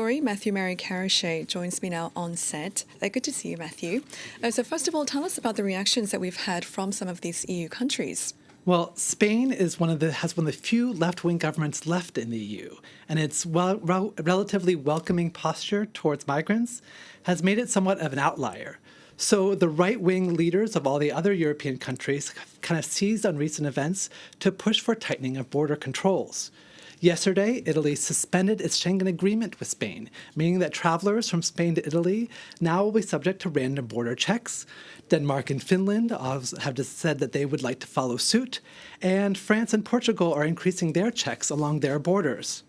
story. Matthew Mary Caruchet joins me now on set. Good to see you, Matthew. So first of all, tell us about the reactions that we've had from some of these EU countries. Well, Spain has one of the few left-wing governments left in the EU, and its relatively welcoming posture towards migrants has made it somewhat of an outlier. So the right-wing leaders of all the other European countries kind of seized on recent events to push for tightening of border controls. Yesterday, Italy suspended its Schengen agreement with Spain, meaning that travelers from Spain to Italy now will be subject to random border checks. Denmark and Finland have just said that they would like to follow suit, and France and Portugal are increasing their checks along their borders.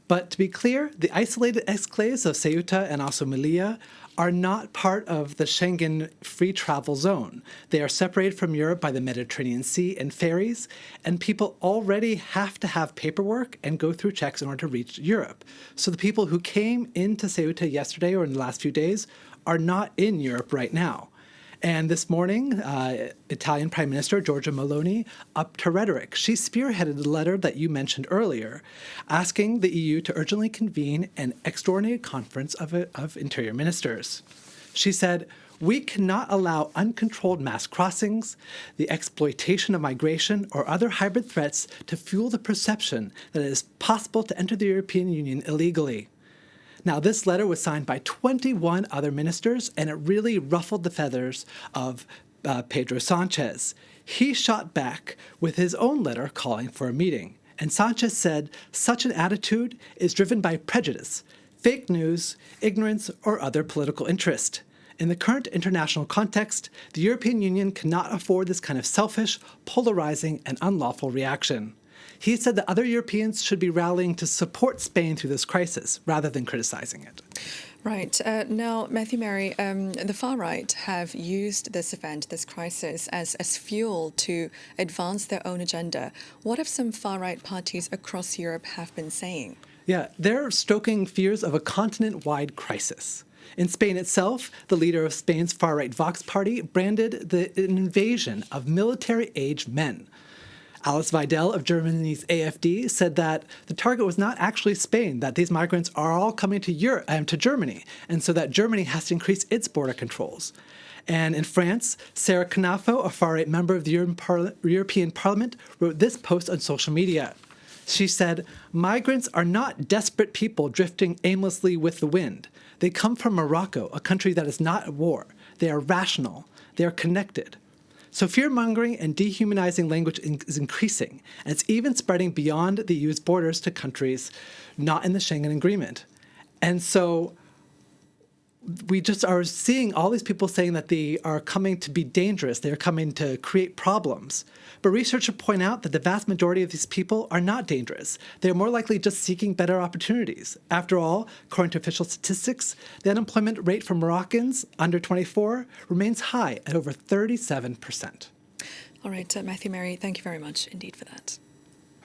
But to be clear, the isolated enclaves of Ceuta and also Melilla are not part of the Schengen free travel zone. They are separated from Europe by the Mediterranean Sea and ferries, and people already have to have paperwork and go through checks in order to reach Europe. So the people who came into Ceuta yesterday or in the last few days are not in Europe right now. And this morning, Italian Prime Minister Giorgia Meloni upped her rhetoric. She spearheaded the letter that you mentioned earlier, asking the EU to urgently convene an extraordinary conference of interior ministers. She said, "We cannot allow uncontrolled mass crossings, the exploitation of migration, or other hybrid threats to fuel the perception that it is possible to enter the European Union illegally." Now, this letter was signed by 21 other ministers, and it really ruffled the feathers of Pedro Sanchez. He shot back with his own letter calling for a meeting. And Sanchez said such an attitude is driven by prejudice, fake news, ignorance, or other political interest. In the current international context, the European Union cannot afford this kind of selfish, polarizing, and unlawful reaction. He said that other Europeans should be rallying to support Spain through this crisis rather than criticizing it. Right. Now, Matthew Mary, the far right have used this event, this crisis, as fuel to advance their own agenda. What have some far right parties across Europe have been saying? Yeah, they're stoking fears of a continent-wide crisis. In Spain itself, the leader of Spain's far-right Vox party branded an invasion of military-aged men. Alice Weidel of Germany's AfD said that the target was not actually Spain, that these migrants are all coming to Germany, and so that Germany has to increase its border controls. And in France, Sarah Knafo, a far-right member of the European Parliament, wrote this post on social media. She said, "Migrants are not desperate people drifting aimlessly with the wind. They come from Morocco, a country that is not at war. They are rational. They are connected." So fear-mongering and dehumanizing language is increasing, and it's even spreading beyond the EU's borders to countries not in the Schengen Agreement. And so we just are seeing all these people saying that they are coming to be dangerous, they are coming to create problems. But researchers point out that the vast majority of these people are not dangerous. They are more likely just seeking better opportunities. After all, according to official statistics, the unemployment rate for Moroccans under 24 remains high at over 37%. All right, Matthew Mary, thank you very much indeed for that.